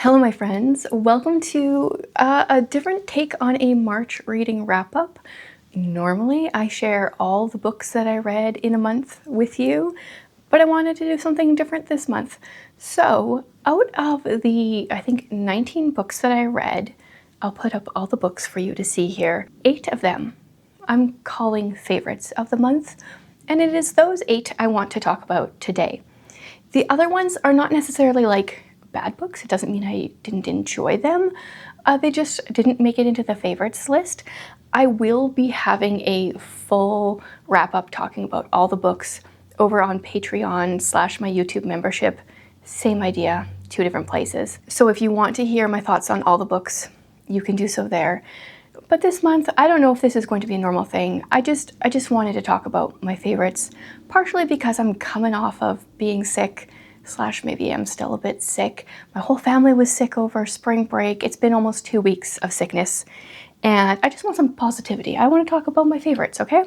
Hello, my friends. Welcome to a different take on a March reading wrap-up. Normally, I share all the books that I read in a month with you, but I wanted to do something different this month. So, out of the, I think, 19 books that I read, I'll put up all the books for you to see here. 8 of them I'm calling favorites of the month, and it is those 8 I want to talk about today. The other ones are not necessarily like bad books. It doesn't mean I didn't enjoy them. They just didn't make it into the favorites list. I will be having a full wrap up talking about all the books over on Patreon / my YouTube membership. Same idea, 2 different places. So if you want to hear my thoughts on all the books, you can do so there. But this month, I don't know if this is going to be a normal thing. I just wanted to talk about my favorites, partially because I'm coming off of being sick / maybe I'm still a bit sick. My whole family was sick over spring break. It's been almost 2 weeks of sickness, and I just want some positivity. I want to talk about my favorites, okay?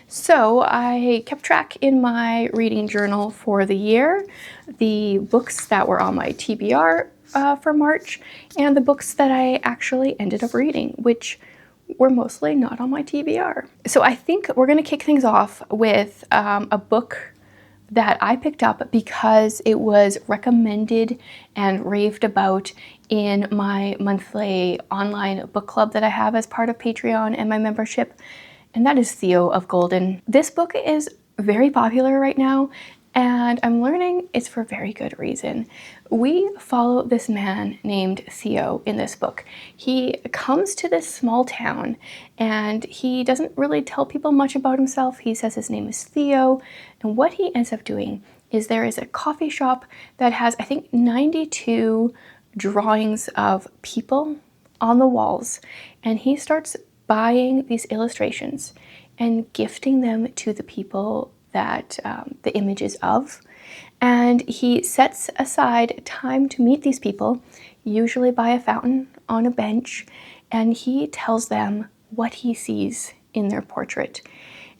So I kept track in my reading journal for the year, the books that were on my TBR for March, and the books that I actually ended up reading, which were mostly not on my TBR. So I think we're going to kick things off with a book that I picked up because it was recommended and raved about in my monthly online book club that I have as part of Patreon and my membership, and that is Theo of Golden. This book is very popular right now, and I'm learning it's for very good reason. We follow this man named Theo in this book. He comes to this small town and he doesn't really tell people much about himself. He says his name is Theo, and what he ends up doing is there is a coffee shop that has, I think, 92 drawings of people on the walls, and he starts buying these illustrations and gifting them to the people that the image is of. And he sets aside time to meet these people, usually by a fountain on a bench, and he tells them what he sees in their portrait.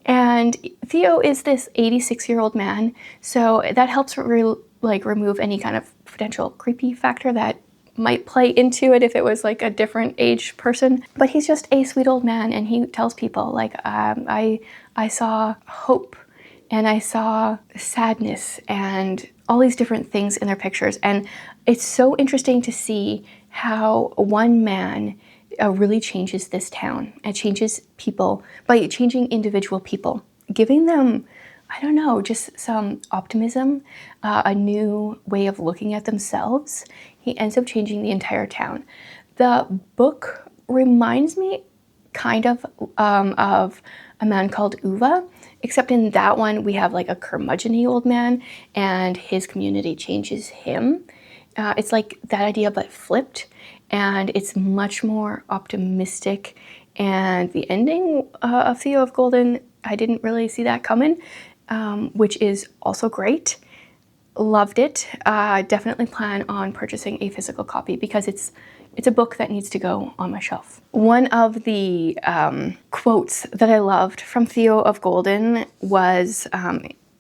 And Theo is this 86-year-old man, so that helps remove any kind of potential creepy factor that might play into it if it was like a different age person. But he's just a sweet old man, and he tells people like, I saw hope, and I saw sadness, and all these different things in their pictures. And it's so interesting to see how one man really changes this town and changes people by changing individual people, giving them, I don't know, just some optimism, a new way of looking at themselves. He ends up changing the entire town. The book reminds me kind of a man called Uva, except in that one we have like a curmudgeon-y old man and his community changes him. It's like that idea but flipped, and it's much more optimistic, and the ending of Theo of Golden, I didn't really see that coming, which is also great. Loved it. Definitely plan on purchasing a physical copy because it's a book that needs to go on my shelf. One of the quotes that I loved from Theo of Golden was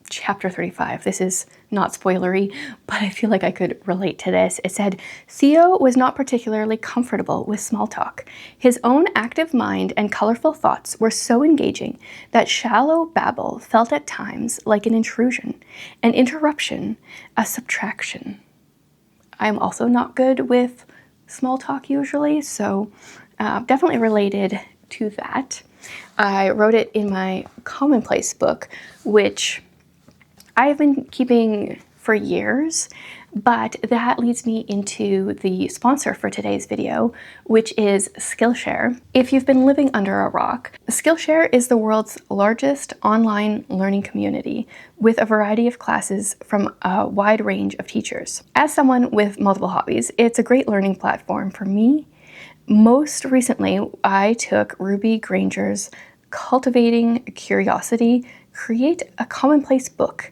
chapter 35. This is not spoilery, but I feel like I could relate to this. It said, Theo was not particularly comfortable with small talk. His own active mind and colorful thoughts were so engaging that shallow babble felt at times like an intrusion, an interruption, a subtraction. I'm also not good with small talk usually, so definitely related to that. I wrote it in my commonplace book, which I've been keeping for years, but that leads me into the sponsor for today's video, which is Skillshare. If you've been living under a rock, Skillshare is the world's largest online learning community with a variety of classes from a wide range of teachers. As someone with multiple hobbies, it's a great learning platform for me. Most recently, I took Ruby Granger's Cultivating Curiosity, Create a Commonplace Book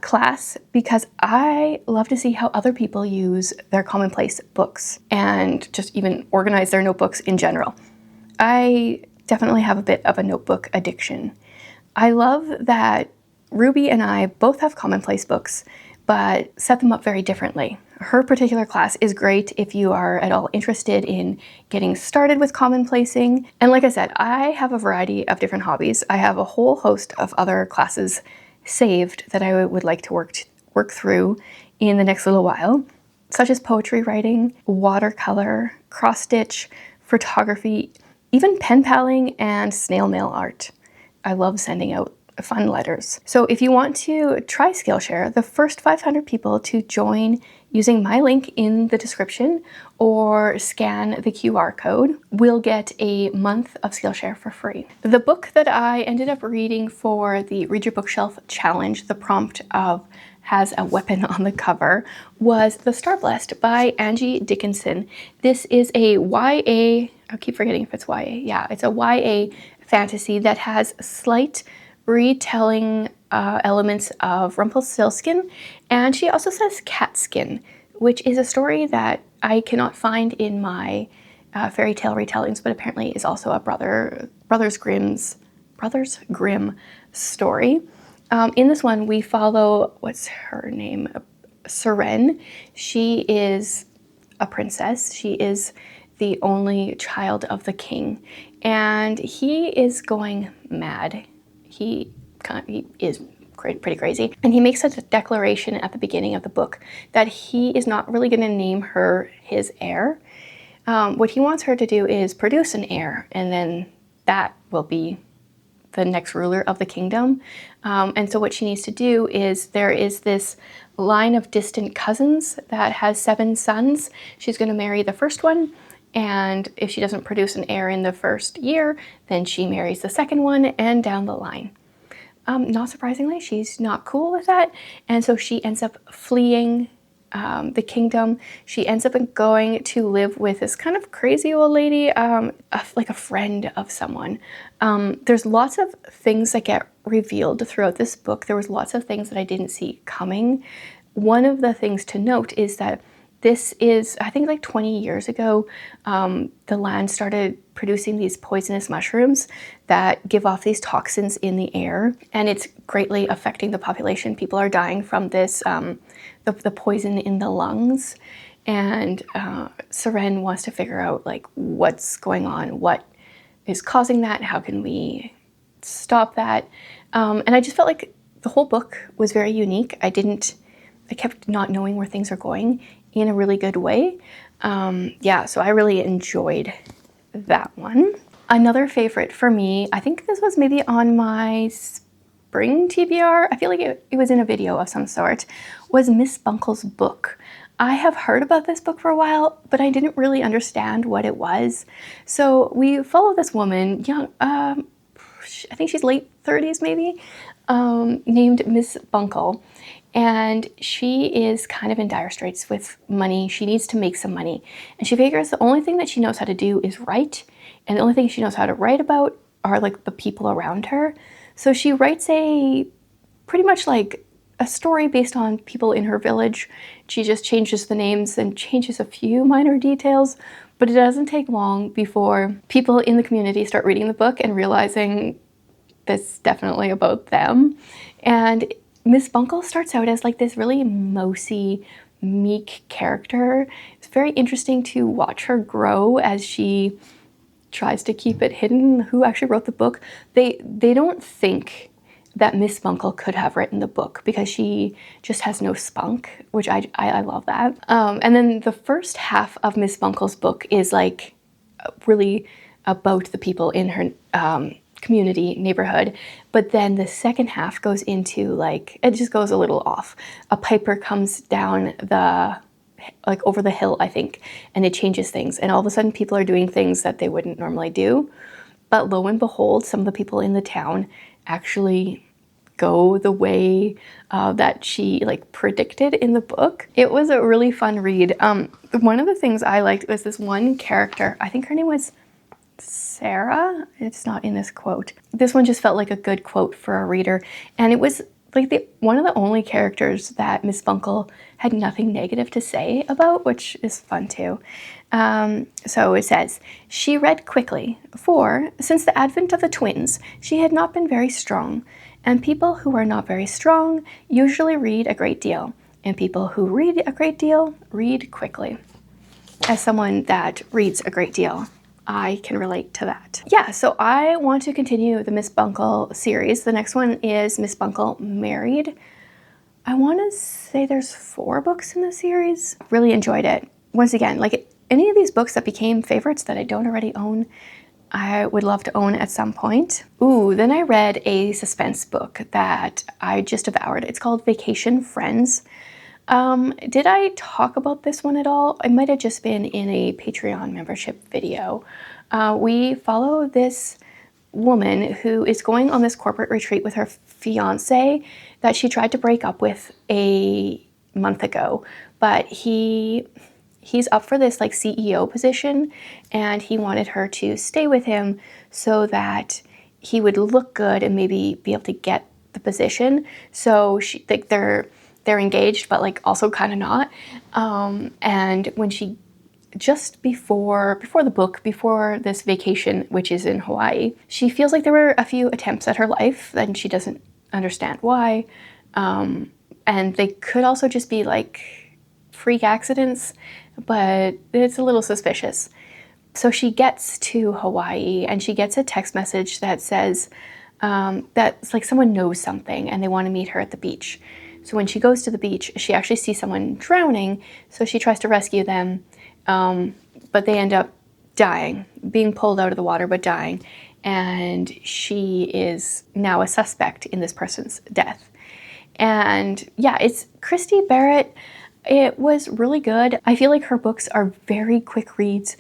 class because I love to see how other people use their commonplace books and just even organize their notebooks in general. I definitely have a bit of a notebook addiction. I love that Ruby and I both have commonplace books, but set them up very differently. Her particular class is great if you are at all interested in getting started with commonplacing. And like I said, I have a variety of different hobbies. I have a whole host of other classes saved that I would like to work through in the next little while, such as poetry writing, watercolor, cross stitch, photography, even pen paling and snail mail art. I love sending out fun letters. So if you want to try Skillshare, the first 500 people to join using my link in the description or scan the QR code will get a month of Skillshare for free. The book that I ended up reading for the Read Your Bookshelf challenge, the prompt of has a weapon on the cover, was The Star Blessed by Angie Dickinson. This is a YA, I keep forgetting if it's YA. Yeah, it's a YA fantasy that has slight retelling elements of Rumpelstiltskin, and she also says Catskin, which is a story that I cannot find in my fairy tale retellings, but apparently is also a Brothers Grimm story. In this one, we follow, what's her name? Seren. She is a princess. She is the only child of the king, and he is going mad. He is pretty crazy. And he makes a declaration at the beginning of the book that he is not really going to name her his heir. What he wants her to do is produce an heir, and then that will be the next ruler of the kingdom. And so what she needs to do is, there is this line of distant cousins that has 7 sons. She's going to marry the first one, and if she doesn't produce an heir in the first year, then she marries the second one and down the line. Not surprisingly, she's not cool with that, and so she ends up fleeing the kingdom. She ends up going to live with this kind of crazy old lady, like a friend of someone. There's lots of things that get revealed throughout this book. There was lots of things that I didn't see coming. One of the things to note is that this is, I think like 20 years ago, the land started producing these poisonous mushrooms that give off these toxins in the air, and it's greatly affecting the population. People are dying from this, the poison in the lungs, and Seren wants to figure out like what's going on, what is causing that, how can we stop that, and I just felt like the whole book was very unique. I kept not knowing where things are going in a really good way. So I really enjoyed that one. Another favorite for me, I think this was maybe on my spring TBR, I feel like it was in a video of some sort, was Miss Bunkle's book. I have heard about this book for a while, but I didn't really understand what it was. So we follow this woman, young, I think she's late 30s maybe, named Miss Bunkle. And she is kind of in dire straits with money. She needs to make some money. And she figures the only thing that she knows how to do is write. And the only thing she knows how to write about are like the people around her. So she writes pretty much like a story based on people in her village. She just changes the names and changes a few minor details. But it doesn't take long before people in the community start reading the book and realizing this is definitely about them. And Miss Bunkle starts out as like this really mousy, meek character. It's very interesting to watch her grow as she tries to keep it hidden who actually wrote the book. They don't think that Miss Bunkle could have written the book because she just has no spunk, which I love that. And then the first half of Miss Bunkle's book is like really about the people in her community, neighborhood, but then the second half goes into like, it just goes a little off. A piper comes down over the hill, I think, and it changes things, and all of a sudden people are doing things that they wouldn't normally do. But lo and behold, some of the people in the town actually go the way that she like predicted in the book. It was a really fun read. One of the things I liked was this one character, I think her name was Sarah. It's not in this quote. This one just felt like a good quote for a reader, and it was like one of the only characters that Miss Bunkle had nothing negative to say about, which is fun too. So it says, she read quickly, for since the advent of the twins, she had not been very strong, and people who are not very strong usually read a great deal. and people who read a great deal read quickly. As someone that reads a great deal, I can relate to that. Yeah, so I want to continue the Miss Bunkle series. The next one is Miss Bunkle Married. I want to say there's 4 books in the series. Really enjoyed it. Once again, like any of these books that became favorites that I don't already own, I would love to own at some point. Ooh, then I read a suspense book that I just devoured. It's called Vacation Friends. Did I talk about this one at all? It might have just been in a Patreon membership video. We follow this woman who is going on this corporate retreat with her fiance that she tried to break up with a month ago, but he's up for this like CEO position, and he wanted her to stay with him so that he would look good and maybe be able to get the position. So she like they're engaged, but like also kind of not. And when she just before this vacation, which is in Hawaii, she feels like there were a few attempts at her life and she doesn't understand why. And they could also just be like freak accidents, but it's a little suspicious. So she gets to Hawaii and she gets a text message that says that it's like someone knows something and they want to meet her at the beach. So when she goes to the beach, she actually sees someone drowning, so she tries to rescue them, but they end up dying, being pulled out of the water, but dying. And she is now a suspect in this person's death. And yeah, it's Christy Barrett. It was really good. I feel like her books are very quick reads,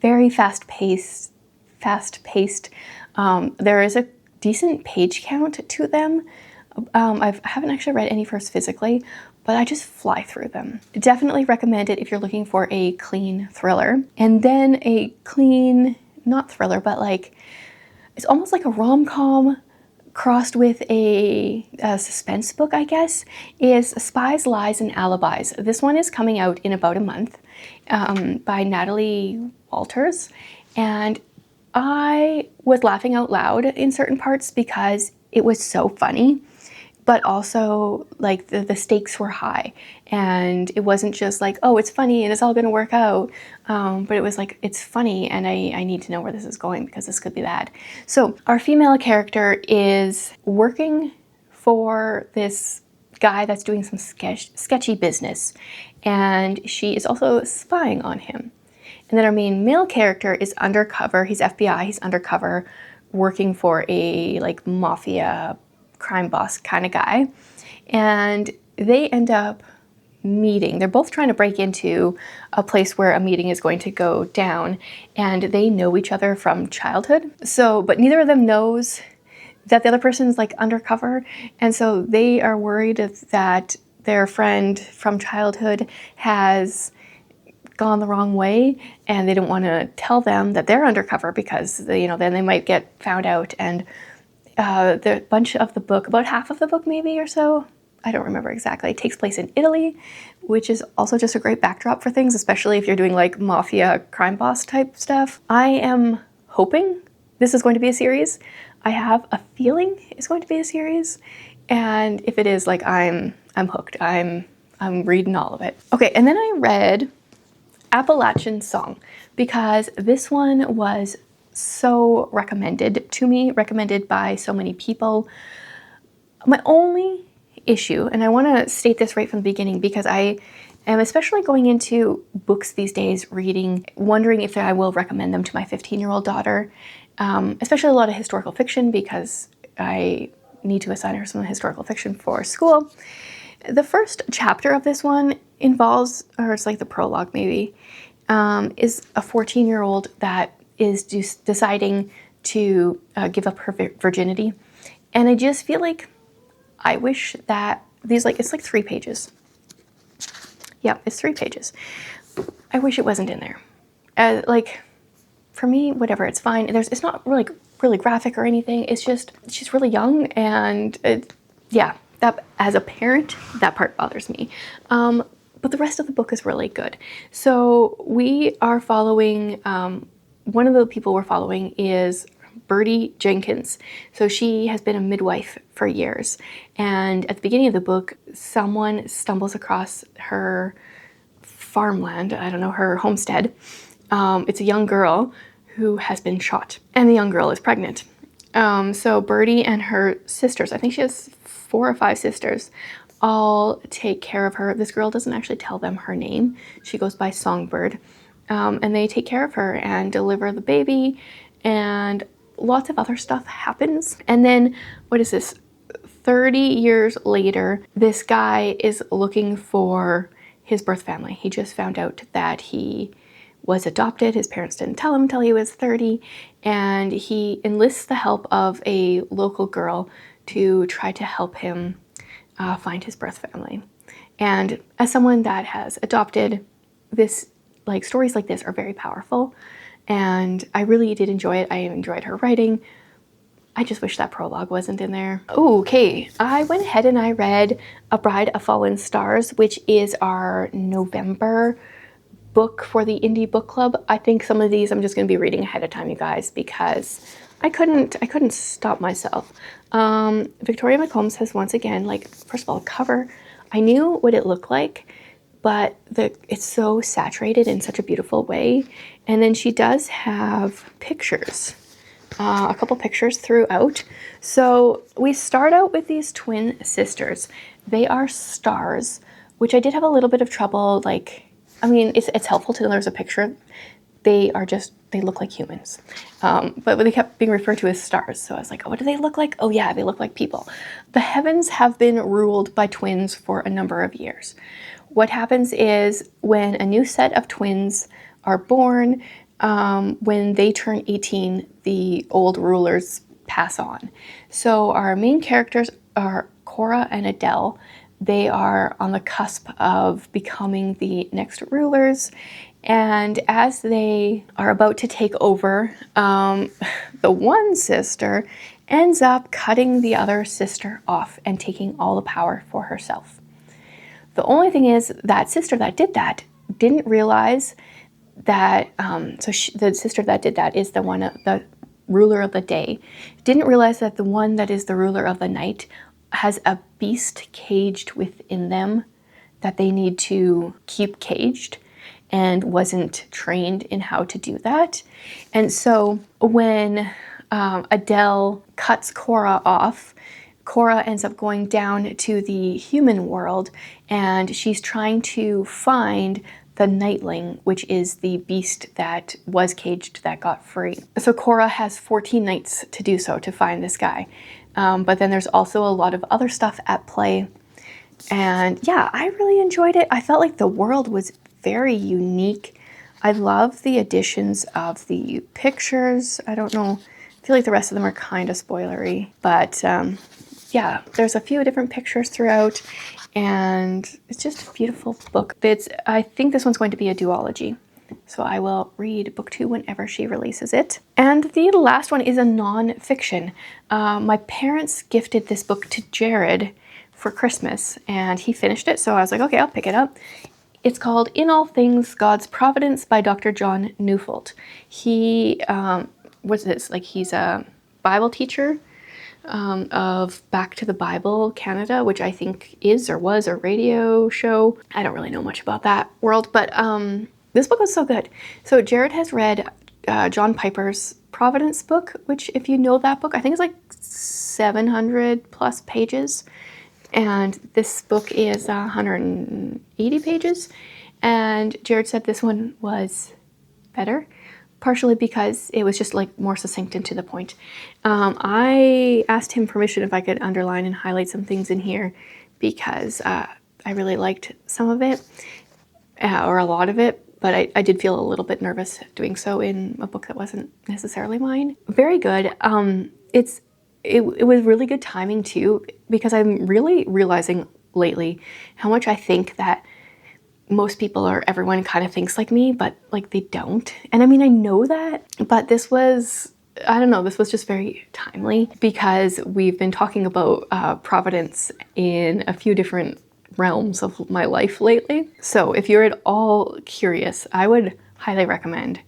very fast-paced. There is a decent page count to them. I haven't actually read any first physically, but I just fly through them. Definitely recommend it if you're looking for a clean thriller. And then a clean, not thriller, but like, it's almost like a rom-com crossed with a suspense book, I guess, is Spies, Lies, and Alibis. This one is coming out in about a month by Natalie Walters. And I was laughing out loud in certain parts because it was so funny. But also, like, the stakes were high. And it wasn't just like, oh, it's funny and it's all going to work out. But it was like, it's funny and I need to know where this is going because this could be bad. So our female character is working for this guy that's doing some sketchy business. And she is also spying on him. And then our main male character is undercover. He's FBI. He's undercover working for a, like, mafia crime boss kind of guy, and they end up meeting. They're both trying to break into a place where a meeting is going to go down, and they know each other from childhood. So, but neither of them knows that the other person's like undercover, and so they are worried that their friend from childhood has gone the wrong way, and they don't want to tell them that they're undercover because then they might get found out. And the bunch of the book, about half of the book maybe or so, I don't remember exactly, it takes place in Italy, which is also just a great backdrop for things, especially if you're doing like mafia crime boss type stuff. I am hoping this is going to be a series. I have a feeling it's going to be a series, and if it is, like, I'm hooked. I'm reading all of it. Okay, and then I read Appalachian Song because this one was so recommended to me, recommended by so many people. My only issue, and I want to state this right from the beginning because I am especially going into books these days, reading, wondering if I will recommend them to my 15-year-old daughter, especially a lot of historical fiction because I need to assign her some historical fiction for school. The first chapter of this one involves, or it's like the prologue maybe, is a 14-year-old that is just deciding to give up her virginity. And I just feel like I wish that it's like 3 pages. Yeah, it's 3 pages. I wish it wasn't in there. Like, for me, whatever, it's fine. It's not really graphic or anything. It's just, she's really young, and that, as a parent, that part bothers me. But the rest of the book is really good. So we are following, one of the people we're following is Birdie Jenkins. So she has been a midwife for years. And at the beginning of the book, someone stumbles across her farmland, I don't know, her homestead. It's a young girl who has been shot, and the young girl is pregnant. So Birdie and her sisters, I think she has 4 or 5 sisters, all take care of her. This girl doesn't actually tell them her name. She goes by Songbird. And they take care of her and deliver the baby, and lots of other stuff happens. And then, what is this? 30 years later, this guy is looking for his birth family. He just found out that he was adopted. His parents didn't tell him until he was 30, and he enlists the help of a local girl to try to help him find his birth family. And as someone that has adopted, stories like this are very powerful, and I really did enjoy it. I enjoyed her writing. I just wish that prologue wasn't in there. Okay, I went ahead and I read A Bride of Fallen Stars, which is our November book for the Indie Book Club. I think some of these I'm just going to be reading ahead of time, you guys, because I couldn't stop myself. Victoria McCombs has once again, first of all, cover. I knew what it looked like, but it's so saturated in such a beautiful way. And then she does have pictures. A couple pictures throughout. So we start out with these twin sisters. They are stars, which I did have a little bit of trouble. It's helpful to know there's a picture. They look like humans. But they kept being referred to as stars. So I was like, oh, what do they look like? Oh yeah, they look like people. The heavens have been ruled by twins for a number of years. What happens is when a new set of twins are born, when they turn 18, the old rulers pass on. So our main characters are Cora and Adele. They are on the cusp of becoming the next rulers. And as they are about to take over, the one sister ends up cutting the other sister off and taking all the power for herself. The only thing is that sister that did that didn't realize that, the sister that did that is the ruler of the day, didn't realize that the one that is the ruler of the night has a beast caged within them that they need to keep caged, and wasn't trained in how to do that. And so when Adele cuts Cora off, Cora ends up going down to the human world, and she's trying to find the Nightling, which is the beast that was caged that got free. So Cora has 14 nights to do so, to find this guy. But then there's also a lot of other stuff at play. And yeah, I really enjoyed it. I felt like the world was very unique. I love the additions of the pictures. I don't know, I feel like the rest of them are kind of spoilery, but yeah, there's a few different pictures throughout, and it's just a beautiful book. I think this one's going to be a duology, so I will read book 2 whenever she releases it. And the last one is a non-fiction. My parents gifted this book to Jared for Christmas, and he finished it, so I was like, okay, I'll pick it up. It's called In All Things, God's Providence by Dr. John Neufeld. He, he's a Bible teacher of Back to the Bible Canada, which I think is or was a radio show. I don't really know much about that world, but this book was so good. So Jared has read John Piper's Providence book, which, if you know that book, I think it's like 700 plus pages. And this book is 180 pages. And Jared said this one was better, partially because it was just more succinct and to the point. I asked him permission if I could underline and highlight some things in here, because I really liked some of it, or a lot of it, but I did feel a little bit nervous doing so in a book that wasn't necessarily mine. Very good. It was really good timing too, because I'm really realizing lately how much I think that most people or everyone kind of thinks like me, but they don't. And I mean, I know that, but this was just very timely, because we've been talking about providence in a few different realms of my life lately. So if you're at all curious, I would highly recommend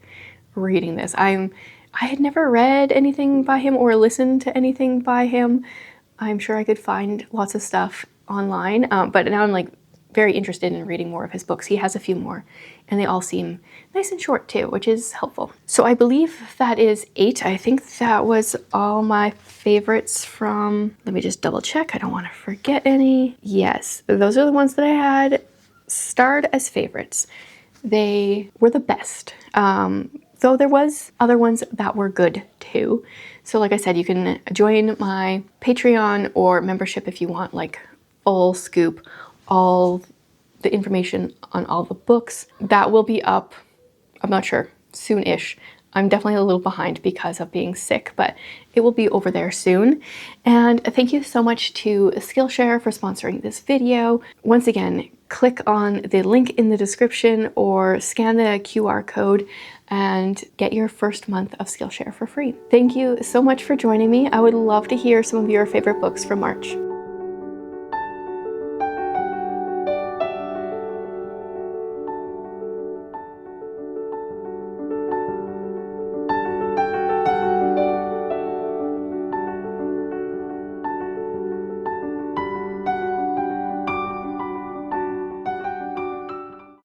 reading this. I'm I had never read anything by him or listened to anything by him. I'm sure I could find lots of stuff online, but now I'm like very interested in reading more of his books. He has a few more, and they all seem nice and short too, which is helpful. So I believe that is 8. I think that was all my favorites from, let me just double check. I don't want to forget any. Yes, those are the ones that I had starred as favorites. They were the best. Though there was other ones that were good too. So like I said, you can join my Patreon or membership if you want like full scoop, all the information on all the books. That will be up, I'm not sure, soon-ish. I'm definitely a little behind because of being sick, but it will be over there soon. And thank you so much to Skillshare for sponsoring this video. Once again, click on the link in the description or scan the QR code and get your first month of Skillshare for free. Thank you so much for joining me. I would love to hear some of your favorite books from March.